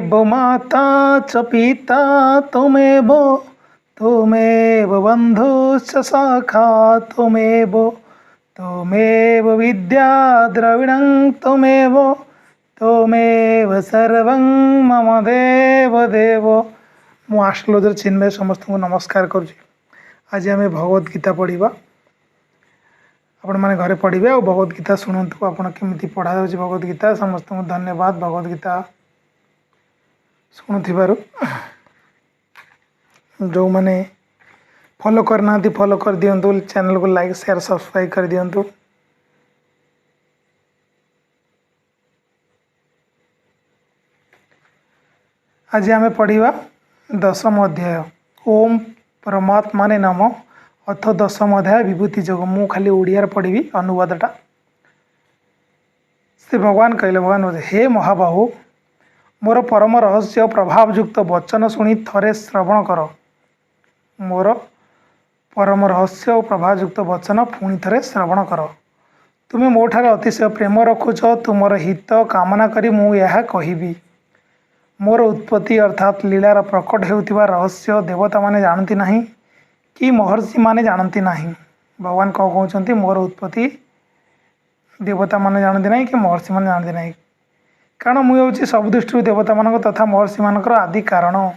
त्वमेव माता च पिता त्वमेव बन्धुश्च सखा त्वमेव विद्या द्रविणं त्वमेव सर्वं मम देव देव। मु आस्ट्रोलॉजर चिन्मय समस्त को नमस्कार करुच्ची। आज आम भगवद गीता पढ़ा। आपण मैंने घरे पढ़े और भगवद गीता शुणु आप केमी पढ़ा भगवद गीता। समस्त को धन्यवाद भगवद गीता शुणुवर। जो मैंने फॉलो करना फॉलो कर दिंतु, चैनल को लाइक शेयर सब्सक्राइब कर दिंतु। आज आम पढ़ा दशम अध्याय ओम परमात्मा ने नमः अथ दशम अध्याय विभूति जोग। मु खाली ओडिया पढ़ी अनुवादटा। श्री भगवान कहले, भगवान हे महाबाहु, मोर परम रहस्य प्रभावयुक्त वचन शुणी थरे श्रवण कर। मोर परम रहस्य और प्रभावयुक्त वचन पुणी थरे श्रवण कर। तुम्हें मोठारे अतिशय प्रेम रखुच, तुमर हित कामना करी मु यह कहिबी। मोर उत्पत्ति अर्थात लीलार प्रकट होउथिबा रहस्य देवता माने जानती नहीं कि महर्षि माने जानती नहीं। भगवान कौन कहते मोर उत्पत्ति देवता माने जानती नहीं कि महर्षि माने जानती नहीं, कारण मुझे सब दृष्टि देवता मान तथा महर्षि मानकर आदि कारण।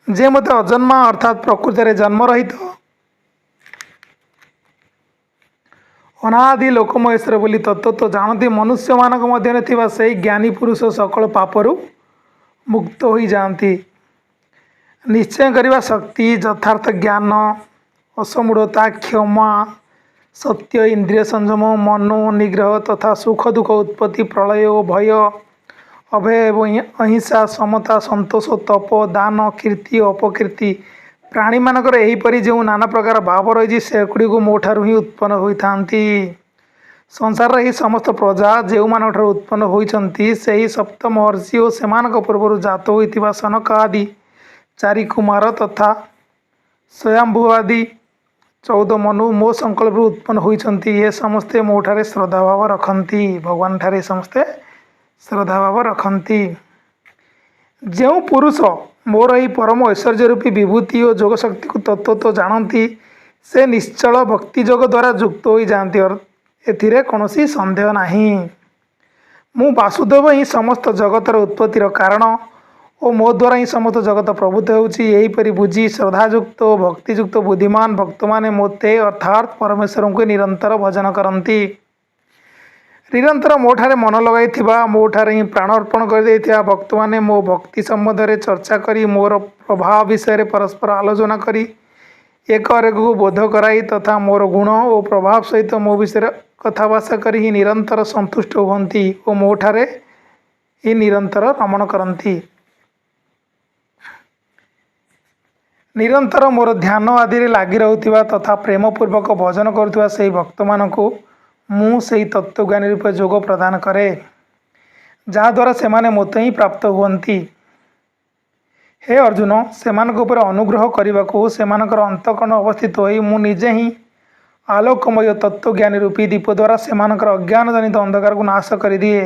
जे मते अजन्मा अर्थात प्रकृति रे जन्म रहित अनादि लोकमहेश्वर बोली तत्व तो जानती मनुष्य मानक मध्य थिबा सही ज्ञानी पुरुष सकल पापरु मुक्त हो जाती। निश्चय करने शक्ति, यथार्थ ज्ञान, असमूढ़ता, क्षमा, सत्य, इंद्रिय संयम, मनो निग्रह तथा सुख दुख उत्पत्ति, प्रलय, भय, अभय एवं अहिंसा, समता, संतोष, तप, दान, कीर्ति, अपकीर्ति प्राणी मानकर एहीपरि जो नाना प्रकार भाव रही सेगुड़ी को मोठारू ही उत्पन्न होती। संसार ही समस्त प्रजा जो मान उत्पन्न होती से सप्त महर्षि और सेमानक पूर्व जात होता सनक आदि चारि कुमार तथा स्वयंभू आदि 14 मनु मो संकल्प उत्पन्न होती। ये समस्ते मोठारे श्रद्धा भाव रखती। भगवान ठारे समस्ते श्रद्धा भाव रखती। जो पुरुष मोर ही परम ऐश्वर्य रूपी विभूति और जोग शक्ति को तत्व तो जानती से निश्चल भक्ति जोग द्वारा युक्त हो जाती। एथिरे कौनसी संदेह नहीं। मु वासुदेव ही समस्त जगतर उत्पत्तिर कारण और मो द्वारा ही समस्त जगत प्रभुत्व होपरी बुझी श्रद्धायुक्त भक्तियुक्त बुद्धिमान भक्त माने मोते अर्थात परमेश्वर को निरंतर भजन करती। निरंतर मोठारे मन लगाई मोठारे ही प्राण अर्पण कर भक्त माने मो भक्ति संबंध में चर्चा करी मोर प्रभाव विषय परस्पर आलोचना करी एक अरेक को बोध कराई तथा मोर गुण और प्रभाव सहित मो विषय कथाभाषा करी ही निरंतर संतुष्ट होती और मोठारे ही निरंतर रमण करती। निरंतर मोर ध्यान आदि लगी रहुथिबा तथा प्रेमपूर्वक भजन करुथिबा सेही भक्त मानकु मु सेही तत्वज्ञानी रूपे जोग प्रदान करे, जहाद्वारा से माने मोते ही प्राप्त हुअन्ति। हे अर्जुन, सेमानक उपर अनुग्रह करने सेमानकर अंतःकरण अवस्थित होई मु निजे ही आलोकमय तत्वज्ञानी रूपी दीप द्वारा सेमानकर अज्ञान जनित अंधकार को नाश कर दिए।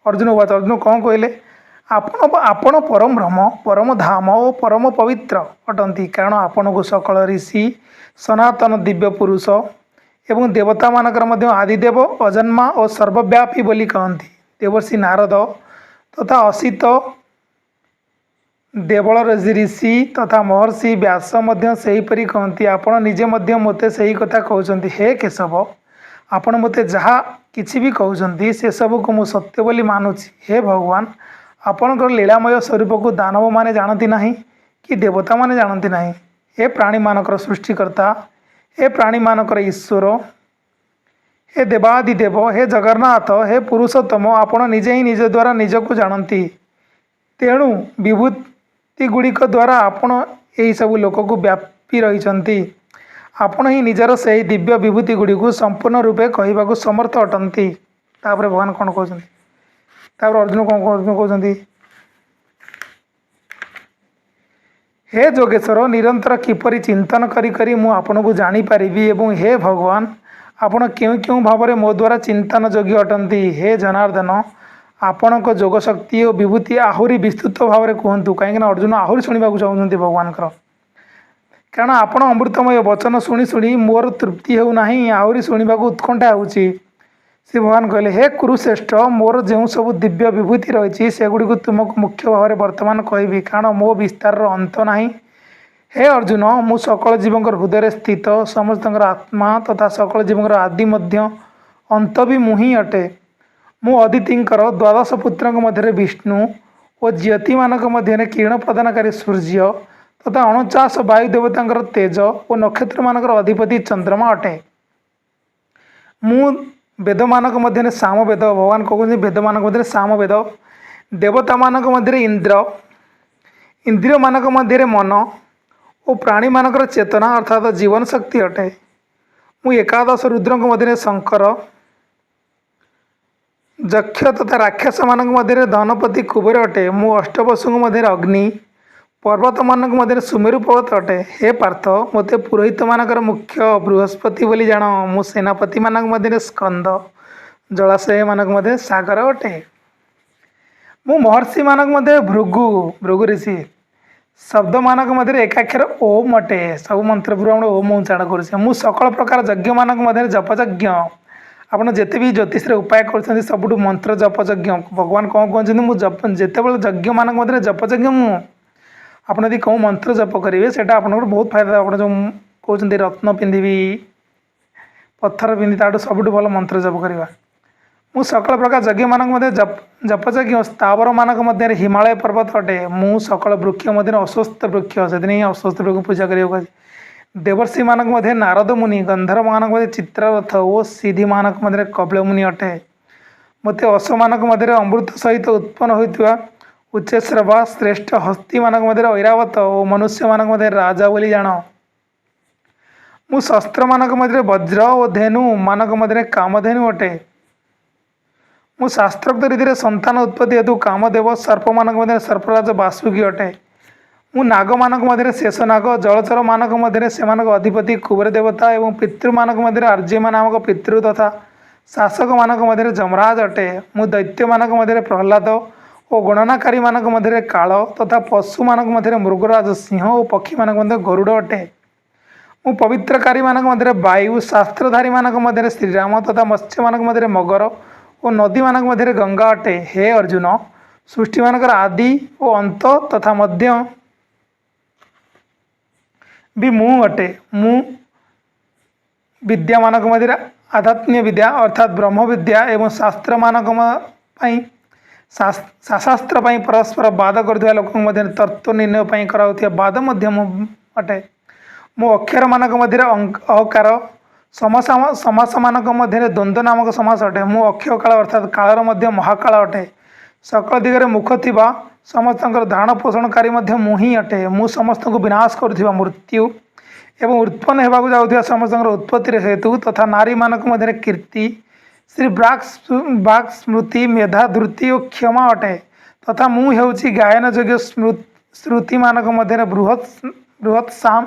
अर्जुन बात अर्जुन कौन कहले, आपण परम ब्रह्म परम धाम और परम पवित्र अटंती, कारण आपण को सकल ऋषि सनातन दिव्य पुरुष एवं देवता मानकर मध्य आदिदेव अजन्मा और सर्वव्यापी बोली कहती। देवर्षि नारद तथा असित देवल ऋषि तथा महर्षि व्यास मध्य सेहीपरि कहती। आपण निजे मध्य मते सही कथा कहते। हे केशव, आपण मते जहाँ किछि भी कहते से सब को मु सत्य बोली मानुछि। हे भगवान, आपणकर लीलामय स्वरूप को दानव माने जानती नहीं कि देवता माने जानती नहीं। हे प्राणी मानकर सृष्टिकर्ता, हे प्राणी मानकर ईश्वर, हे देवादिदेव, हे जगन्नाथ, हे पुरुषोत्तम, आपण निजे ही निज द्वारा निजको जानती। तेणु विभूति गुड़िक द्वारा आपण यही सब लोक को व्यापी रही। आपण ही निजर से दिव्य विभूति गुड़ी को संपूर्ण रूपे कहवाक समर्थ अटंती। तापर भगवान कौन कहते, अर्जुन कौन कहते, हे जोगेश्वर, निरंतर किपरि चिंतन करी करी मु आपन को जानी पारिबी एवं हे भगवान ଆପଣ କେଉଁ କେଉଁ ଭାବରେ ମୋ ଦ୍ୱାରା ଚିନ୍ତନ ଯୋଗ୍ୟ ଅଟନ୍ତି। ହେ ଜନାର୍ଦ୍ଦନ, ଆପଣଙ୍କ ଯୋଗ ଶକ୍ତି ଓ ବିଭୂତି ଆହୁରି ବିସ୍ତୃତ ଭାବରେ କୁହନ୍ତୁ। କାହିଁକିନା ଅର୍ଜୁନ ଆହୁରି ଶୁଣିବାକୁ ଚାହୁଁଛନ୍ତି ଭଗବାନଙ୍କର, କାରଣ ଆପଣ ଅମୃତମୟ ବଚନ ଶୁଣି ଶୁଣି ମୋର ତୃପ୍ତି ହେଉନାହିଁ, ଆହୁରି ଶୁଣିବାକୁ ଉତ୍କଣ୍ଠା ହେଉଛି। ଶ୍ରୀ ଭଗବାନ କହିଲେ, ହେ କୁରୁଶ୍ରେଷ୍ଠ, ମୋର ଯେଉଁ ସବୁ ଦିବ୍ୟ ବିଭୂତି ରହିଛି ସେଗୁଡ଼ିକୁ ତୁମକୁ ମୁଖ୍ୟ ଭାବରେ ବର୍ତ୍ତମାନ କହିବି, କାରଣ ମୋ ବିସ୍ତାରର ଅନ୍ତ ନାହିଁ। ହେ ଅର୍ଜୁନ, ମୁଁ ସକଳ ଜୀବଙ୍କର ହୃଦୟରେ ସ୍ଥିତ, ସମସ୍ତଙ୍କର ଆତ୍ମା ତଥା ସକଳ ଜୀବଙ୍କର ଆଦି ମଧ୍ୟ ଅନ୍ତ ବି ମୁଁ ହିଁ ଅଟେ। ମୁଁ ଅଦିତିଙ୍କର ଦ୍ୱାଦଶ ପୁତ୍ରଙ୍କ ମଧ୍ୟରେ ବିଷ୍ଣୁ ଓ ଜ୍ୟୋତିମାନଙ୍କ ମଧ୍ୟରେ କିରଣ ପ୍ରଦାନକାରୀ ସୂର୍ଯ୍ୟ ତଥା 49 ବାୟୁ ଦେବତାଙ୍କର ତେଜ ଓ ନକ୍ଷତ୍ରମାନଙ୍କର ଅଧିପତି ଚନ୍ଦ୍ରମା ଅଟେ। ମୁଁ ବେଦମାନଙ୍କ ମଧ୍ୟରେ ସାମବେଦ, ଭଗବାନ କହୁଛନ୍ତି ବେଦମାନଙ୍କ ମଧ୍ୟରେ ସାମବେଦ, ଦେବତାମାନଙ୍କ ମଧ୍ୟରେ ଇନ୍ଦ୍ର, ଇନ୍ଦ୍ରିୟମାନଙ୍କ ମଧ୍ୟରେ ମନ ଓ ପ୍ରାଣୀମାନଙ୍କର ଚେତନା ଅର୍ଥାତ୍ ଜୀବନ ଶକ୍ତି ଅଟେ। ମୁଁ ଏକାଦଶ ରୁଦ୍ରଙ୍କ ମଧ୍ୟରେ ଶଙ୍କର, ଯକ୍ଷ ତଥା ରାକ୍ଷସମାନଙ୍କ ମଧ୍ୟରେ ଧନପତି କୁବେର ଅଟେ। ମୁଁ ଅଷ୍ଟବସୁଙ୍କ ମଧ୍ୟରେ ଅଗ୍ନି, ପର୍ବତମାନଙ୍କ ମଧ୍ୟରେ ସୁମେରୁ ପର୍ବତ ଅଟେ। ହେ ପାର୍ଥ, ମୋତେ ପୁରୋହିତମାନଙ୍କର ମୁଖ୍ୟ ବୃହସ୍ପତି ବୋଲି ଜାଣ। ମୁଁ ସେନାପତିମାନଙ୍କ ମଧ୍ୟରେ ସ୍କନ୍ଦ, ଜଳାଶୟମାନଙ୍କ ମଧ୍ୟରେ ସାଗର ଅଟେ। ମୁଁ ମହର୍ଷିମାନଙ୍କ ମଧ୍ୟରେ ଭୃଗୁ ଋଷି, ଶବ୍ଦମାନଙ୍କ ମଧ୍ୟରେ ଏକାକ୍ଷର ଓମ୍ ଅଟେ। ସବୁ ମନ୍ତ୍ରପୁର ଆମର ଓମ୍ ଉଚ୍ଚାରଣ କରୁଛେ। ମୁଁ ସକଳ ପ୍ରକାର ଯଜ୍ଞମାନଙ୍କ ମଧ୍ୟରେ ଜପଯଜ୍ଞ। ଆପଣ ଯେତେ ବି ଜ୍ୟୋତିଷରେ ଉପାୟ କରୁଛନ୍ତି ସବୁଠୁ ମନ୍ତ୍ର ଜପଯଜ୍ଞ। ଭଗବାନ କ'ଣ କହୁଛନ୍ତି, ମୁଁ ଯେତେବେଳେ ଯଜ୍ଞମାନଙ୍କ ମଧ୍ୟରେ ଜପଯଜ୍ଞ ମୁଁ। ଆପଣ ଯଦି କେଉଁ ମନ୍ତ୍ର ଜପ କରିବେ ସେଇଟା ଆପଣଙ୍କର ବହୁତ ଫାଇଦା। ଆପଣ ଯେଉଁ କହୁଛନ୍ତି ରତ୍ନ ପିନ୍ଧିବି, ପଥର ପିନ୍ଧି, ତାଠୁ ସବୁଠୁ ଭଲ ମନ୍ତ୍ର ଜପ କରିବା। ମୁଁ ସକଳ ପ୍ରକାର ଯଜ୍ଞମାନଙ୍କ ମଧ୍ୟରେ ଜପଯଜ୍ଞ, ସ୍ଥାବରମାନଙ୍କ ମଧ୍ୟରେ ହିମାଳୟ ପର୍ବତ ଅଟେ। ମୁଁ ସକଳ ବୃକ୍ଷ ମଧ୍ୟରେ ଅଶ୍ୱସ୍ଥ ବୃକ୍ଷ, ସେଥିପାଇଁ ଅଶ୍ୱସ୍ଥ ବୃକ୍ଷ ପୂଜା କରିବାକୁ ଅଛି। ଦେବର୍ଷିମାନଙ୍କ ମଧ୍ୟରେ ନାରଦ ମୁନି, ଗନ୍ଧର୍ବମାନଙ୍କ ମଧ୍ୟରେ ଚିତ୍ରରଥ ଓ ସିଦ୍ଧିମାନଙ୍କ ମଧ୍ୟରେ କପିଳ ମୁନି ଅଟେ। ମୋତେ ଅଶ୍ୱମାନଙ୍କ ମଧ୍ୟରେ ଅମୃତ ସହିତ ଉତ୍ପନ୍ନ ହୋଇଥିବା ଉଚ୍ଚଶ୍ରବା, ଶ୍ରେଷ୍ଠ ହସ୍ତୀମାନଙ୍କ ମଧ୍ୟରେ ଐରାବତ ଓ ମନୁଷ୍ୟମାନଙ୍କ ମଧ୍ୟରେ ରାଜା ବୋଲି ଜାଣ। ମୁଁ ଶସ୍ତ୍ରମାନଙ୍କ ମଧ୍ୟରେ ବଜ୍ର ଓ ଧେନୁମାନଙ୍କ ମଧ୍ୟରେ କାମଧେନୁ ଅଟେ। ମୁଁ ଶାସ୍ତ୍ରୋକ୍ତ ରୀତିରେ ସନ୍ତାନ ଉତ୍ପତ୍ତି ହେତୁ କାମଦେବ, ସର୍ପମାନଙ୍କ ମଧ୍ୟରେ ସର୍ପରାଜ ବାସୁକି ଅଟେ। ମୁଁ ନାଗମାନଙ୍କ ମଧ୍ୟରେ ଶେଷନାଗ, ଜଳଚରମାନଙ୍କ ମଧ୍ୟରେ ସେମାନଙ୍କ ଅଧିପତି କୁବେର ଦେବତା ଏବଂ ପିତୃମାନଙ୍କ ମଧ୍ୟରେ ଆର୍ଯ୍ୟମା ନାମକ ପିତୃ ତଥା ଶାସକମାନଙ୍କ ମଧ୍ୟରେ ଯମରାଜ ଅଟେ। ମୁଁ ଦୈତ୍ୟମାନଙ୍କ ମଧ୍ୟରେ ପ୍ରହ୍ଲାଦ ଓ ଗଣନାକାରୀମାନଙ୍କ ମଧ୍ୟରେ କାଳ ତଥା ପଶୁମାନଙ୍କ ମଧ୍ୟରେ ମୃଗରାଜ ସିଂହ ଓ ପକ୍ଷୀମାନଙ୍କ ମଧ୍ୟରେ ଗରୁଡ଼ ଅଟେ। ମୁଁ ପବିତ୍ରକାରୀମାନଙ୍କ ମଧ୍ୟରେ ବାୟୁ, ଶାସ୍ତ୍ରଧାରୀମାନଙ୍କ ମଧ୍ୟରେ ଶ୍ରୀରାମ ତଥା ମତ୍ସ୍ୟମାନଙ୍କ ମଧ୍ୟରେ ମଗର ଓ ନଦୀମାନଙ୍କ ମଧ୍ୟରେ ଗଙ୍ଗା ଅଟେ। ହେ ଅର୍ଜୁନ, ସୃଷ୍ଟିମାନଙ୍କର ଆଦି ଓ ଅନ୍ତ ତଥା ମଧ୍ୟ ବି ମୁଁ ଅଟେ। ମୁଁ ବିଦ୍ୟାମାନଙ୍କ ମଧ୍ୟରେ ଆଧ୍ୟାତ୍ମିକ ବିଦ୍ୟା ଅର୍ଥାତ୍ ବ୍ରହ୍ମବିଦ୍ୟା ଏବଂ ଶାସ୍ତ୍ରମାନଙ୍କ ପାଇଁ ଶାସ୍ତ୍ର ପାଇଁ ପରସ୍ପର ବାଦ କରୁଥିବା ଲୋକଙ୍କ ମଧ୍ୟରେ ତତ୍ତ୍ୱ ନିର୍ଣ୍ଣୟ ପାଇଁ କରାଯାଉଥିବା ବାଦ ମଧ୍ୟ ମୁଁ ଅଟେ। ମୁଁ ଅକ୍ଷରମାନଙ୍କ ମଧ୍ୟରେ ଅହକାର, ସମାସମାନଙ୍କ ମଧ୍ୟରେ ଦ୍ୱନ୍ଦ୍ୱ ନାମକ ସମାସ ଅଟେ। ମୁଁ ଅକ୍ଷୟ କାଳ ଅର୍ଥାତ୍ କାଳର ମଧ୍ୟ ମହାକାଳ ଅଟେ। ସକଳ ଦିଗରେ ମୁଖ ଥିବା ସମସ୍ତଙ୍କର ଧାରଣ ପୋଷଣକାରୀ ମଧ୍ୟ ମୁଁ ହିଁ ଅଟେ। ମୁଁ ସମସ୍ତଙ୍କୁ ବିନାଶ କରୁଥିବା ମୃତ୍ୟୁ ଏବଂ ଉତ୍ପନ୍ନ ହେବାକୁ ଯାଉଥିବା ସମସ୍ତଙ୍କର ଉତ୍ପତ୍ତିର ହେତୁ ତଥା ନାରୀମାନଙ୍କ ମଧ୍ୟରେ କୀର୍ତ୍ତି, ଶ୍ରୀ ବାକ୍ ସ୍ମୃତି, ମେଧା, ଧୃତି ଓ କ୍ଷମା ଅଟେ। ତଥା ମୁଁ ହେଉଛି ଗାୟନ ଯୋଗ୍ୟ ଶ୍ରୁତିମାନଙ୍କ ମଧ୍ୟରେ ବୃହତ୍ ସାମ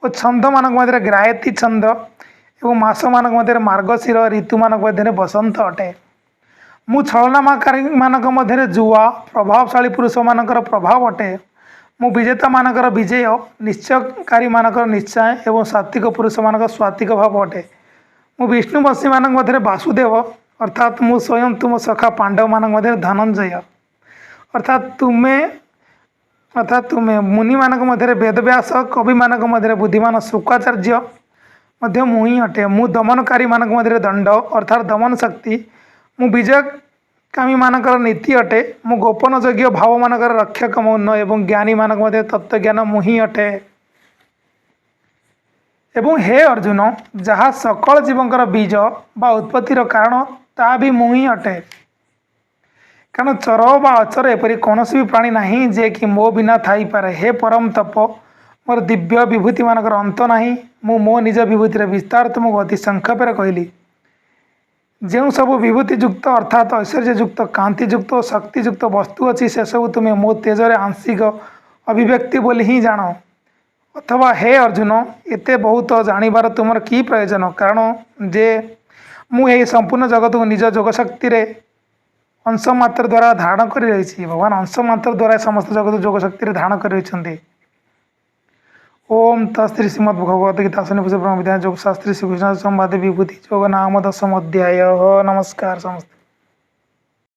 ଓ ଛନ୍ଦମାନଙ୍କ ମଧ୍ୟରେ ଗାୟତ୍ରୀ ଛନ୍ଦ ଏବଂ ମାସମାନଙ୍କ ମଧ୍ୟରେ ମାର୍ଗଶିର, ଋତୁମାନଙ୍କ ମଧ୍ୟରେ ବସନ୍ତ ଅଟେ। ମୁଁ ଛଳନାକାରୀମାନଙ୍କ ମଧ୍ୟରେ ଜୁଆ, ପ୍ରଭାବଶାଳୀ ପୁରୁଷମାନଙ୍କର ପ୍ରଭାବ ଅଟେ। ମୁଁ ବିଜେତାମାନଙ୍କର ବିଜୟ, ନିଶ୍ଚୟକାରୀମାନଙ୍କର ନିଶ୍ଚୟ ଏବଂ ସାତ୍ୱିକ ପୁରୁଷମାନଙ୍କର ସ୍ୱାତ୍ୱିକ ଭାବ ଅଟେ। ମୁଁ ବିଷ୍ଣୁବଂଶୀମାନଙ୍କ ମଧ୍ୟରେ ବାସୁଦେବ ଅର୍ଥାତ୍ ମୁଁ ସ୍ୱୟଂ ତୁମ ସଖା ପାଣ୍ଡବମାନଙ୍କ ମଧ୍ୟରେ ଧନଞ୍ଜୟ ଅର୍ଥାତ୍ ତୁମେ ମୁନିମାନଙ୍କ ମଧ୍ୟରେ ବେଦବ୍ୟାସ, କବିମାନଙ୍କ ମଧ୍ୟରେ ବୁଦ୍ଧିମାନ ଶୁକ୍ରାଚାର୍ଯ୍ୟ ମଧ୍ୟ ମୁଁ ହିଁ ଅଟେ। ମୁଁ ଦମନକାରୀମାନଙ୍କ ମଧ୍ୟରେ ଦଣ୍ଡ ଅର୍ଥାତ୍ ଦମନ ଶକ୍ତି, ମୁଁ ବିଜୟକାମୀମାନଙ୍କର ନୀତି ଅଟେ। ମୁଁ ଗୋପନ ଯୋଗ୍ୟ ଭାବମାନଙ୍କର ରକ୍ଷକ ମୌନ ଏବଂ ଜ୍ଞାନୀମାନଙ୍କ ମଧ୍ୟରେ ତତ୍ତ୍ୱଜ୍ଞାନ ମୁଁ ହିଁ ଅଟେ। ଏବଂ ହେ ଅର୍ଜୁନ, ଯାହା ସକଳ ଜୀବଙ୍କର ବୀଜ ବା ଉତ୍ପତ୍ତିର କାରଣ ତାହା ବି ମୁଁ ହିଁ ଅଟେ। କାରଣ ଚର ବା ଅଚର ଏପରି କୌଣସି ବି ପ୍ରାଣୀ ନାହିଁ ଯେ କି ମୋ ବିନା ଥାଇପାରେ। ହେ ପରମ ତପ, ମୋର ଦିବ୍ୟ ବିଭୂତିମାନଙ୍କର ଅନ୍ତ ନାହିଁ। ମୁଁ ମୋ ନିଜ ବିଭୂତିର ବିସ୍ତାର ତୁମକୁ ଅତି ସଂକ୍ଷେପରେ କହିଲି। ଯେଉଁ ସବୁ ବିଭୂତିଯୁକ୍ତ ଅର୍ଥାତ୍ ଐଶ୍ୱର୍ଯ୍ୟଯୁକ୍ତ, କାନ୍ତିଯୁକ୍ତ ଓ ଶକ୍ତିଯୁକ୍ତ ବସ୍ତୁ ଅଛି ସେସବୁ ତୁମେ ମୋ ତେଜରେ ଆଂଶିକ ଅଭିବ୍ୟକ୍ତି ବୋଲି ହିଁ ଜାଣ। अथवा हे अर्जुन एते बहुत जानिबार तुमर की प्रयोजन कारण जे मु यही संपूर्ण जगत को निज जोगशक्ति अंश मात्र द्वारा धारण कर रही भगवान अंश मात्र द्वारा समस्त जगत जोगशक्ति धारण कर रही। ओम तस्त्री श्रीमद भगवद गीता विद्या योग शास्त्री श्री कृष्ण संवाद विभूति योग नाम 10 अध्याय। नमस्कार समस्त।